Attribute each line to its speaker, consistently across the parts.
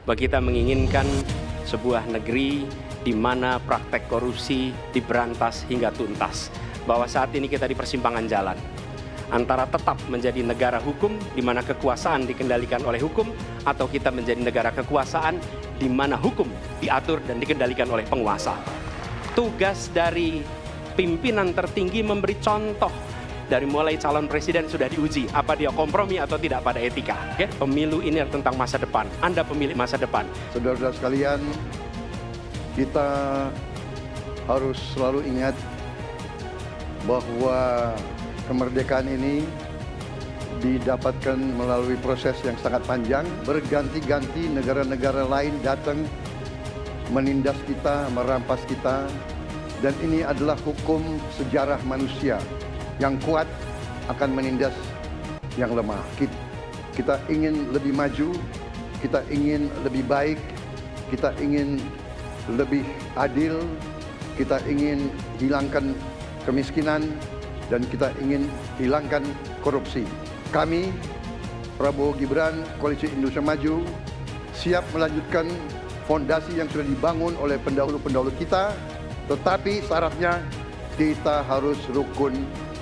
Speaker 1: bahwa kita menginginkan sebuah negeri di mana praktek korupsi diberantas hingga tuntas. Bahwa saat ini kita di persimpangan jalan antara tetap menjadi negara hukum di mana kekuasaan dikendalikan oleh hukum, atau kita menjadi negara kekuasaan di mana hukum diatur dan dikendalikan oleh penguasa. Tugas dari pimpinan tertinggi memberi contoh. Dari mulai calon presiden sudah diuji, apa dia kompromi atau tidak pada etika. Oke? Pemilu ini tentang masa depan. Anda pemilik masa depan.
Speaker 2: Saudara-saudara sekalian, kita harus selalu ingat bahwa kemerdekaan ini didapatkan melalui proses yang sangat panjang. Berganti-ganti negara-negara lain datang menindas kita, merampas kita. Dan ini adalah hukum sejarah manusia. Yang kuat akan menindas yang lemah. Kita ingin lebih maju, kita ingin lebih baik, kita ingin lebih adil, kita ingin hilangkan kemiskinan, dan kita ingin hilangkan korupsi. Kami, Prabowo Gibran, Koalisi Indonesia Maju, siap melanjutkan fondasi yang sudah dibangun oleh pendahulu-pendahulu kita, tetapi syaratnya kita harus rukun,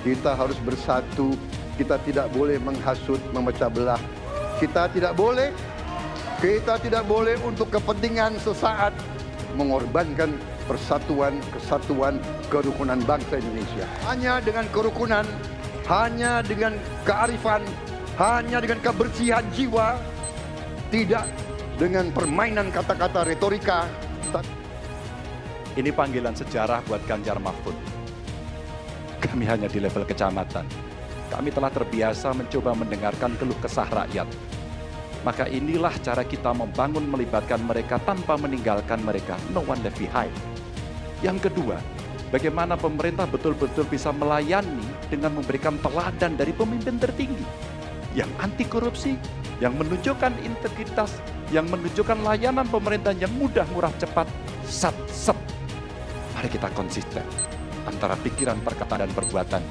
Speaker 2: kita harus bersatu, kita tidak boleh menghasut, memecah belah. Kita tidak boleh untuk kepentingan sesaat mengorbankan persatuan, kesatuan, kerukunan bangsa Indonesia. Hanya dengan kerukunan, hanya dengan kearifan, hanya dengan kebersihan jiwa, tidak dengan permainan kata-kata retorika.
Speaker 3: Ini panggilan sejarah buat Ganjar Mahfud. Kami hanya di level kecamatan. Kami telah terbiasa mencoba mendengarkan keluh kesah rakyat. Maka inilah cara kita membangun melibatkan mereka tanpa meninggalkan mereka. No one left behind. Yang kedua, bagaimana pemerintah betul-betul bisa melayani dengan memberikan teladan dari pemimpin tertinggi yang anti korupsi, yang menunjukkan integritas, yang menunjukkan layanan pemerintahan yang mudah, murah, cepat, sat. Mari kita konsisten antara pikiran, perkataan, dan perbuatan,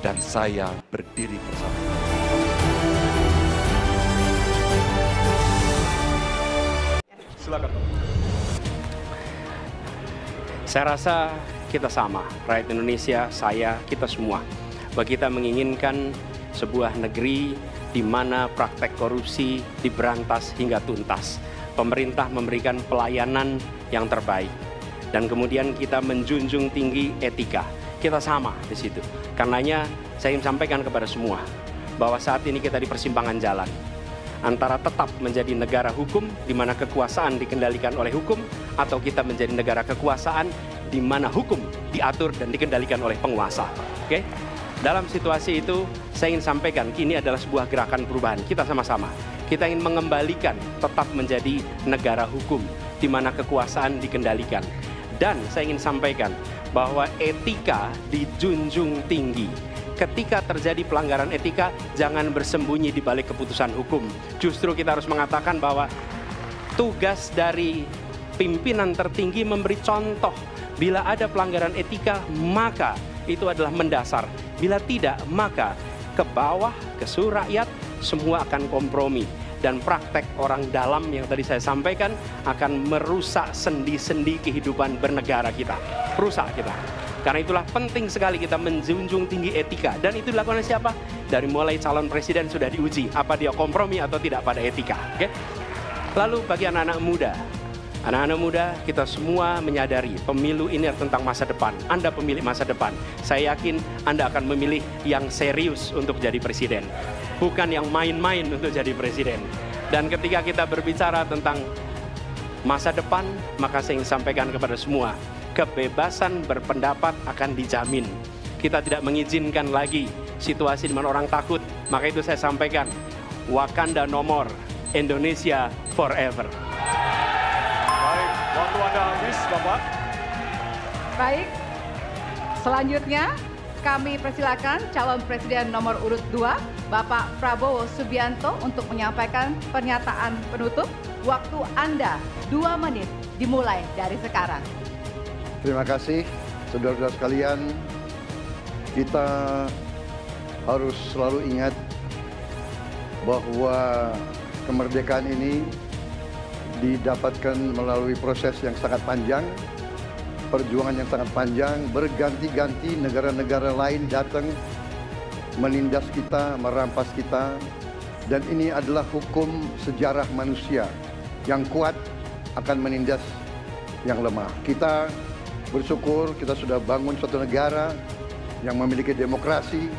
Speaker 3: dan saya berdiri bersama. Silakan.
Speaker 1: Saya rasa kita sama, rakyat Indonesia, saya, kita semua, bahwa kita menginginkan sebuah negeri di mana praktek korupsi diberantas hingga tuntas. Pemerintah memberikan pelayanan yang terbaik. Dan kemudian kita menjunjung tinggi etika. Kita sama di situ. Karenanya saya ingin sampaikan kepada semua bahwa saat ini kita di persimpangan jalan antara tetap menjadi negara hukum di mana kekuasaan dikendalikan oleh hukum, atau kita menjadi negara kekuasaan di mana hukum diatur dan dikendalikan oleh penguasa. Oke? Dalam situasi itu saya ingin sampaikan ini adalah sebuah gerakan perubahan. Kita sama-sama. Kita ingin mengembalikan tetap menjadi negara hukum di mana kekuasaan dikendalikan. Dan saya ingin sampaikan bahwa etika dijunjung tinggi. Ketika terjadi pelanggaran etika, jangan bersembunyi di balik keputusan hukum. Justru kita harus mengatakan bahwa tugas dari pimpinan tertinggi memberi contoh. Bila ada pelanggaran etika, maka itu adalah mendasar. Bila tidak, maka ke bawah, ke seluruh rakyat, semua akan kompromi. Dan praktek orang dalam yang tadi saya sampaikan akan merusak sendi-sendi kehidupan bernegara kita. Rusak kita. Karena itulah penting sekali kita menjunjung tinggi etika. Dan itu dilakukan oleh siapa? Dari mulai calon presiden sudah diuji. Apa dia kompromi atau tidak pada etika. Oke? Lalu bagi anak-anak muda, kita semua menyadari pemilu ini tentang masa depan. Anda pemilik masa depan. Saya yakin Anda akan memilih yang serius untuk jadi presiden. Bukan yang main-main untuk jadi presiden. Dan ketika kita berbicara tentang masa depan, maka saya ingin sampaikan kepada semua, kebebasan berpendapat akan dijamin. Kita tidak mengizinkan lagi situasi di mana orang takut. Maka itu saya sampaikan, Wakanda no more, Indonesia forever.
Speaker 3: Baik, waktu Anda habis, Bapak.
Speaker 4: Baik, selanjutnya kami persilakan calon presiden nomor urut 2, Bapak Prabowo Subianto untuk menyampaikan pernyataan penutup. Waktu Anda 2 menit dimulai dari sekarang.
Speaker 2: Terima kasih, saudara-saudara sekalian. Kita harus selalu ingat bahwa kemerdekaan ini didapatkan melalui proses yang sangat panjang, perjuangan yang sangat panjang, berganti-ganti negara-negara lain datang menindas kita, merampas kita, dan ini adalah hukum sejarah manusia. Yang kuat akan menindas yang lemah. Kita bersyukur kita sudah bangun suatu negara yang memiliki demokrasi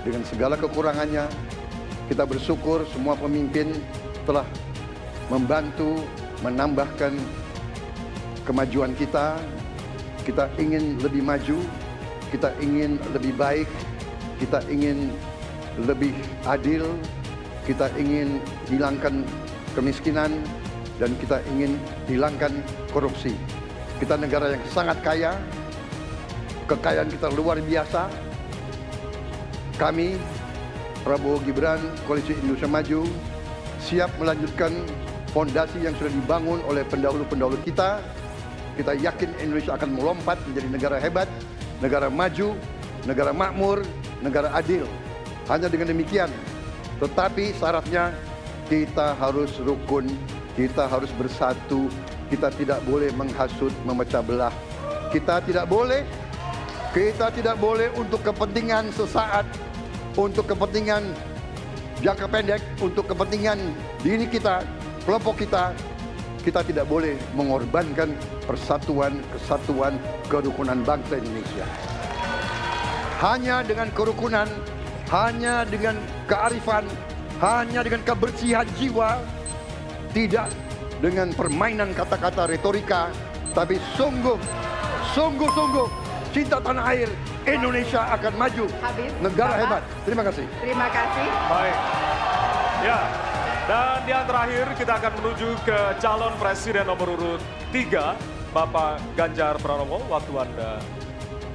Speaker 2: dengan segala kekurangannya. Kita bersyukur semua pemimpin telah membantu menambahkan kemajuan kita. Kita ingin lebih maju, kita ingin lebih baik, kita ingin lebih adil, kita ingin hilangkan kemiskinan, dan kita ingin hilangkan korupsi. Kita negara yang sangat kaya, kekayaan kita luar biasa. Kami, Prabowo Gibran, Koalisi Indonesia Maju, siap melanjutkan fondasi yang sudah dibangun oleh pendahulu-pendahulu kita. Kita yakin Indonesia akan melompat menjadi negara hebat, negara maju, negara makmur, negara adil. Hanya dengan demikian, tetapi syaratnya kita harus rukun, kita harus bersatu, kita tidak boleh menghasut, memecah belah. Kita tidak boleh untuk kepentingan sesaat, untuk kepentingan jangka pendek, untuk kepentingan diri kita, kelompok kita, kita tidak boleh mengorbankan persatuan, kesatuan, kerukunan bangsa Indonesia. Hanya dengan kerukunan, hanya dengan kearifan, hanya dengan kebersihan jiwa, tidak dengan permainan kata-kata retorika, tapi sungguh-sungguh cinta tanah air, Indonesia akan maju.
Speaker 4: Habis,
Speaker 2: negara
Speaker 4: Bapak.
Speaker 2: hebat. Terima kasih.
Speaker 4: Terima kasih.
Speaker 5: Baik. Ya. Dan yang terakhir kita akan menuju ke calon presiden nomor urut 3, Bapak Ganjar Pranowo. Waktu Anda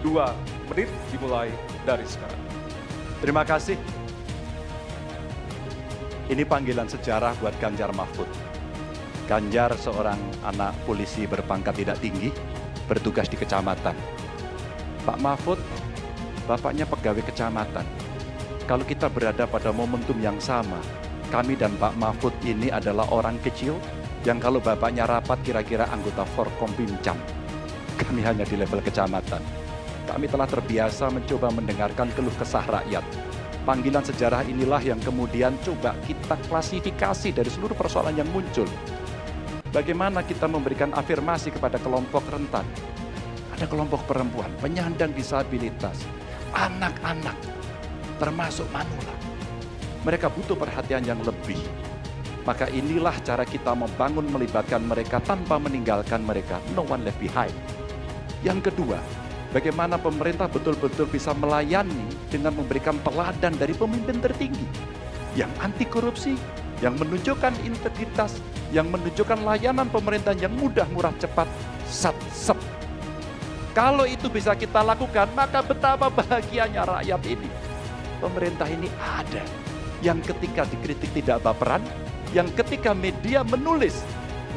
Speaker 5: 2 menit dimulai dari sekarang.
Speaker 3: Terima kasih. Ini panggilan sejarah buat Ganjar Mahfud. Ganjar seorang anak polisi berpangkat tidak tinggi, bertugas di kecamatan. Pak Mahfud, bapaknya pegawai kecamatan. Kalau kita berada pada momentum yang sama, kami dan Pak Mahfud ini adalah orang kecil yang kalau bapaknya rapat kira-kira anggota Forkompimcam. Kami hanya di level kecamatan. Kami telah terbiasa mencoba mendengarkan keluh kesah rakyat. Panggilan sejarah inilah yang kemudian coba kita klasifikasi dari seluruh persoalan yang muncul. Bagaimana kita memberikan afirmasi kepada kelompok rentan. Ada kelompok perempuan, penyandang disabilitas, anak-anak, termasuk manula. Mereka butuh perhatian yang lebih. Maka inilah cara kita membangun melibatkan mereka tanpa meninggalkan mereka. No one left behind. Yang kedua, bagaimana pemerintah betul-betul bisa melayani dengan memberikan teladan dari pemimpin tertinggi yang anti korupsi, yang menunjukkan integritas, yang menunjukkan layanan pemerintahan yang mudah, murah, cepat, sat. Kalau itu bisa kita lakukan, maka betapa bahagianya rakyat ini. Pemerintah ini ada yang ketika dikritik tidak baperan, yang ketika media menulis,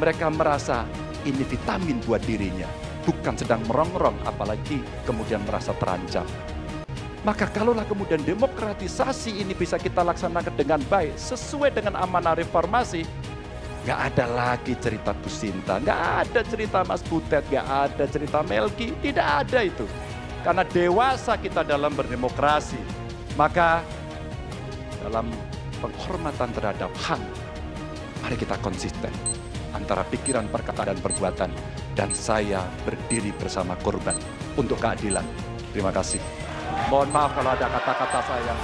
Speaker 3: mereka merasa ini vitamin buat dirinya, bukan sedang merongrong, apalagi kemudian merasa terancam. Maka kalaulah kemudian demokratisasi ini bisa kita laksanakan dengan baik, sesuai dengan amanah reformasi, nggak ada lagi cerita Bu Sinta, nggak ada cerita Mas Butet, nggak ada cerita Melki, tidak ada itu. Karena dewasa kita dalam berdemokrasi, maka dalam penghormatan terhadap HAM, mari kita konsisten antara pikiran, perkataan, dan perbuatan. Dan saya berdiri bersama korban untuk keadilan. Terima kasih. Mohon maaf kalau ada kata-kata saya yang